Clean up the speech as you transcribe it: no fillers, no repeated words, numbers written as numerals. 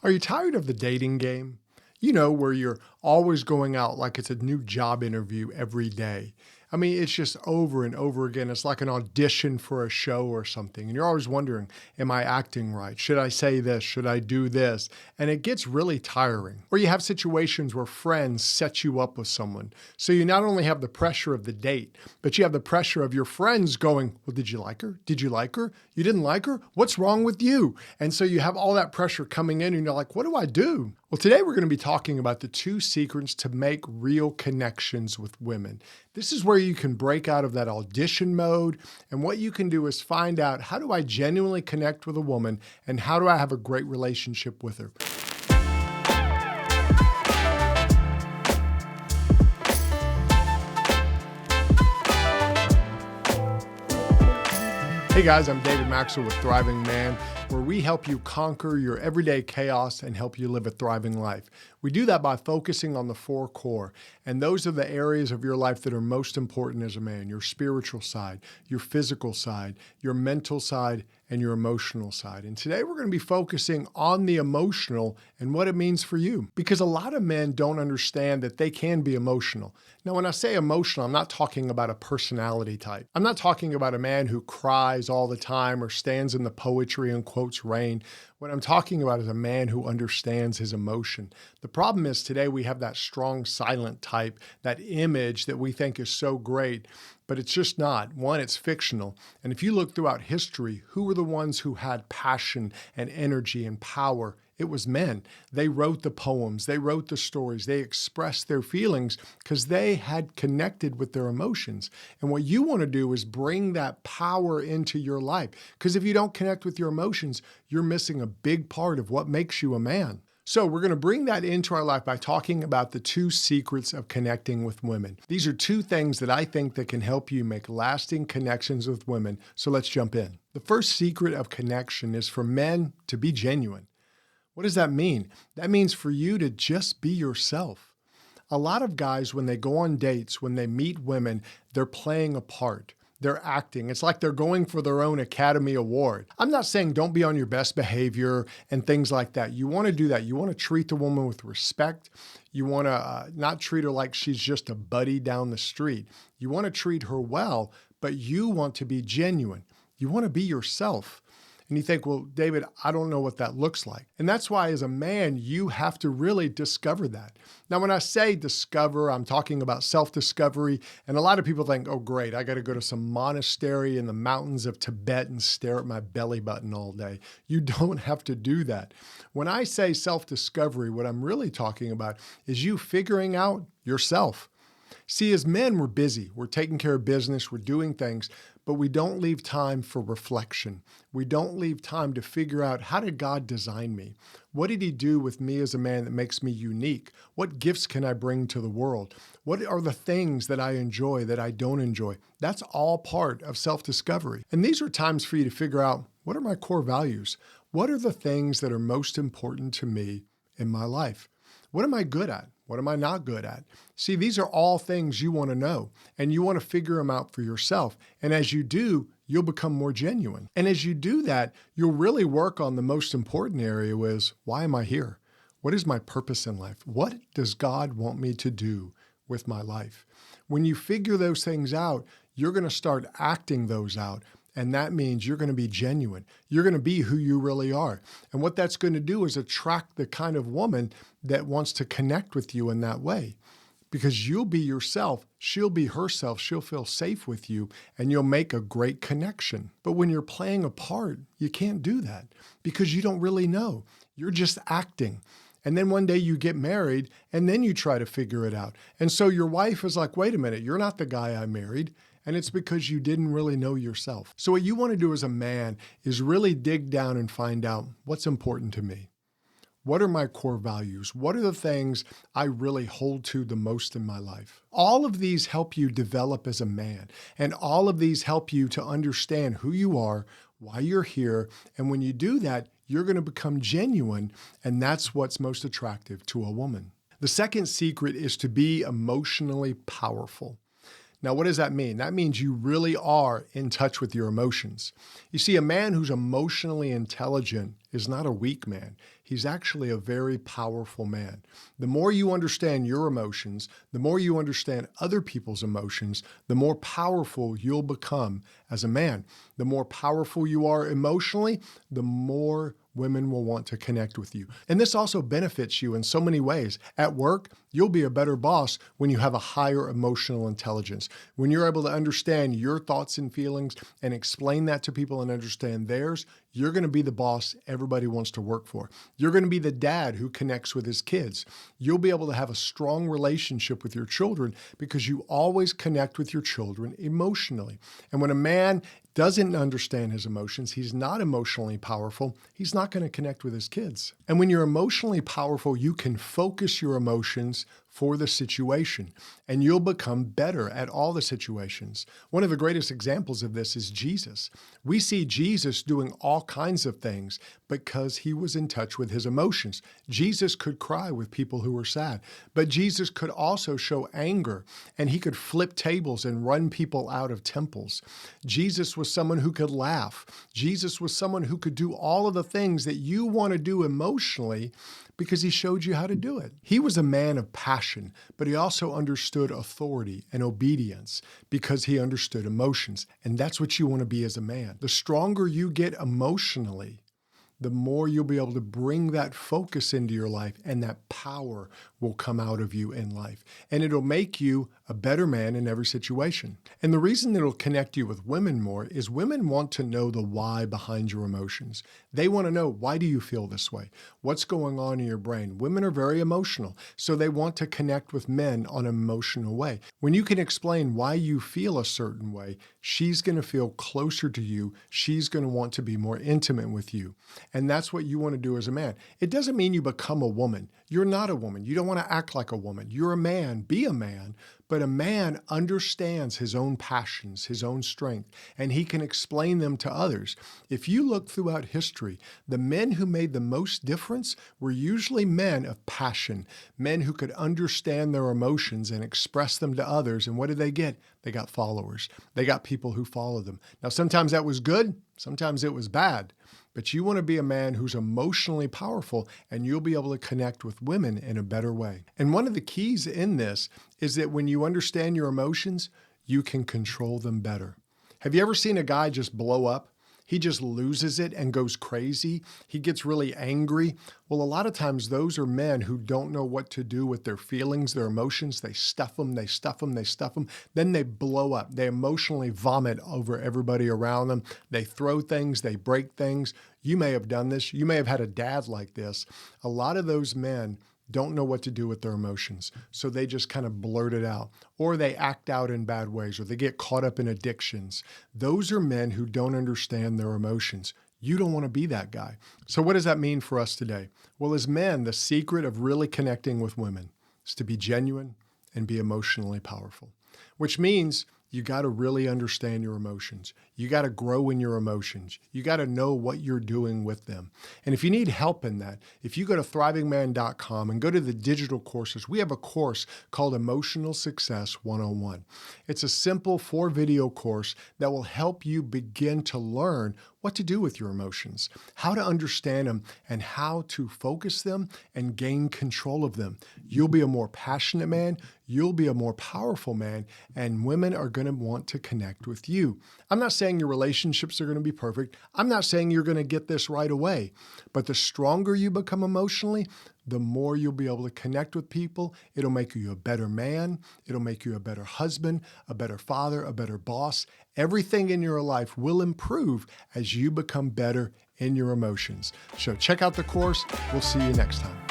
Are you tired of the dating game? You know, where you're always going out like it's a new job interview every day. I mean, it's just over and over again. It's like an audition for a show or something. And you're always wondering, am I acting right? Should I say this? Should I do this? And it gets really tiring. Or you have situations where friends set you up with someone. So you not only have the pressure of the date, but you have the pressure of your friends going, well, did you like her? Did you like her? You didn't like her? What's wrong with you? And so you have all that pressure coming in and you're like, what do I do? Well, today we're going to be talking about the 2 secrets to make real connections with women. This is where you can break out of that audition mode. And what you can do is find out, how do I genuinely connect with a woman and how do I have a great relationship with her? Hey guys, I'm David Maxwell with Thriving Man, where we help you conquer your everyday chaos and help you live a thriving life. We do that by focusing on the 4 core, and those are the areas of your life that are most important as a man: your spiritual side, your physical side, your mental side, and your emotional side. And today we're going to be focusing on the emotional and what it means for you, because a lot of men don't understand that they can be emotional. Now, when I say emotional, I'm not talking about a personality type. I'm not talking about a man who cries all the time or stands in the poetry and quotes rain. What I'm talking about is a man who understands his emotion. The problem is today we have that strong silent type, that image that we think is so great, but it's just not. One, it's fictional. And if you look throughout history, who were the ones who had passion and energy and power? It was men. They wrote the poems, they wrote the stories, they expressed their feelings because they had connected with their emotions. And what you want to do is bring that power into your life, because if you don't connect with your emotions, you're missing a big part of what makes you a man. So we're going to bring that into our life by talking about the 2 secrets of connecting with women. These are 2 things that I think that can help you make lasting connections with women. So let's jump in. The first secret of connection is for men to be genuine. What does that mean? That means for you to just be yourself. A lot of guys, when they go on dates, when they meet women, they're playing a part. They're acting. It's like they're going for their own Academy Award. I'm not saying don't be on your best behavior and things like that. You want to do that. You want to treat the woman with respect. You want to not treat her like she's just a buddy down the street. You want to treat her well, but you want to be genuine. You want to be yourself. And you think, well, David, I don't know what that looks like. And that's why as a man, you have to really discover that. Now, when I say discover, I'm talking about self-discovery. And a lot of people think, oh, great, I got to go to some monastery in the mountains of Tibet and stare at my belly button all day. You don't have to do that. When I say self-discovery, what I'm really talking about is you figuring out yourself. See, as men, we're busy. We're taking care of business. We're doing things, but we don't leave time for reflection. We don't leave time to figure out, how did God design me? What did he do with me as a man that makes me unique? What gifts can I bring to the world? What are the things that I enjoy that I don't enjoy? That's all part of self-discovery. And these are times for you to figure out, what are my core values? What are the things that are most important to me in my life? What am I good at? What am I not good at? See, these are all things you want to know, and you want to figure them out for yourself. And as you do, you'll become more genuine. And as you do that, you'll really work on the most important area, is, why am I here? What is my purpose in life? What does God want me to do with my life? When you figure those things out, you're going to start acting those out. And that means you're going to be genuine. You're going to be who you really are. And what that's going to do is attract the kind of woman that wants to connect with you in that way. Because you'll be yourself, she'll be herself, she'll feel safe with you, and you'll make a great connection. But when you're playing a part, you can't do that because you don't really know. You're just acting. And then one day you get married, and then you try to figure it out. And so your wife is like, wait a minute, you're not the guy I married. And it's because you didn't really know yourself. So what you want to do as a man is really dig down and find out, what's important to me. What are my core values? What are the things I really hold to the most in my life? All of these help you develop as a man. And all of these help you to understand who you are, why you're here. And when you do that, you're going to become genuine. And that's what's most attractive to a woman. The second secret is to be emotionally powerful. Now, what does that mean? That means you really are in touch with your emotions. You see, a man who's emotionally intelligent is not a weak man. He's actually a very powerful man. The more you understand your emotions, the more you understand other people's emotions, the more powerful you'll become as a man. The more powerful you are emotionally, the more women will want to connect with you. And this also benefits you in so many ways. At work, you'll be a better boss when you have a higher emotional intelligence. When you're able to understand your thoughts and feelings and explain that to people and understand theirs, you're going to be the boss everybody wants to work for. You're going to be the dad who connects with his kids. You'll be able to have a strong relationship with your children because you always connect with your children emotionally. And when a man doesn't understand his emotions, he's not emotionally powerful, he's not going to connect with his kids. And when you're emotionally powerful, you can focus your emotions for the situation, and you'll become better at all the situations. One of the greatest examples of this is Jesus. We see Jesus doing all kinds of things because he was in touch with his emotions. Jesus could cry with people who were sad, but Jesus could also show anger, and he could flip tables and run people out of temples. Jesus was someone who could laugh. Jesus was someone who could do all of the things that you want to do emotionally because he showed you how to do it. He was a man of passion, but he also understood authority and obedience because he understood emotions. And that's what you want to be as a man. The stronger you get emotionally, the more you'll be able to bring that focus into your life, and that power will come out of you in life. And it'll make you a better man in every situation. And the reason it'll connect you with women more is women want to know the why behind your emotions. They want to know, why do you feel this way? What's going on in your brain? Women are very emotional, so they want to connect with men on an emotional way. When you can explain why you feel a certain way, she's going to feel closer to you. She's going to want to be more intimate with you. And that's what you want to do as a man. It doesn't mean you become a woman. You're not a woman. You don't want to act like a woman. You're a man. Be a man. But a man understands his own passions, his own strength, and he can explain them to others. If you look throughout history, the men who made the most difference were usually men of passion, men who could understand their emotions and express them to others. And what did they get? They got followers. They got people who followed them. Now, sometimes that was good. Sometimes it was bad. But you want to be a man who's emotionally powerful, and you'll be able to connect with women in a better way. And one of the keys in this is that when you understand your emotions, you can control them better. Have you ever seen a guy just blow up? He just loses it and goes crazy. He gets really angry. Well, a lot of times those are men who don't know what to do with their feelings, their emotions. They stuff them, they stuff them, they stuff them. Then they blow up. They emotionally vomit over everybody around them. They throw things, they break things. You may have done this. You may have had a dad like this. A lot of those men don't know what to do with their emotions. So they just kind of blurt it out, or they act out in bad ways, or they get caught up in addictions. Those are men who don't understand their emotions. You don't want to be that guy. So what does that mean for us today? Well, as men, the secret of really connecting with women is to be genuine and be emotionally powerful, which means you got to really understand your emotions. You got to grow in your emotions. You got to know what you're doing with them. And if you need help in that, if you go to thrivingman.com and go to the digital courses, we have a course called Emotional Success 101. It's a simple 4-video course that will help you begin to learn what to do with your emotions, how to understand them, and how to focus them and gain control of them. You'll be a more passionate man. You'll be a more powerful man, and women are going to want to connect with you. I'm not saying your relationships are going to be perfect. I'm not saying you're going to get this right away, but the stronger you become emotionally, the more you'll be able to connect with people. It'll make you a better man. It'll make you a better husband, a better father, a better boss. Everything in your life will improve as you become better in your emotions. So check out the course. We'll see you next time.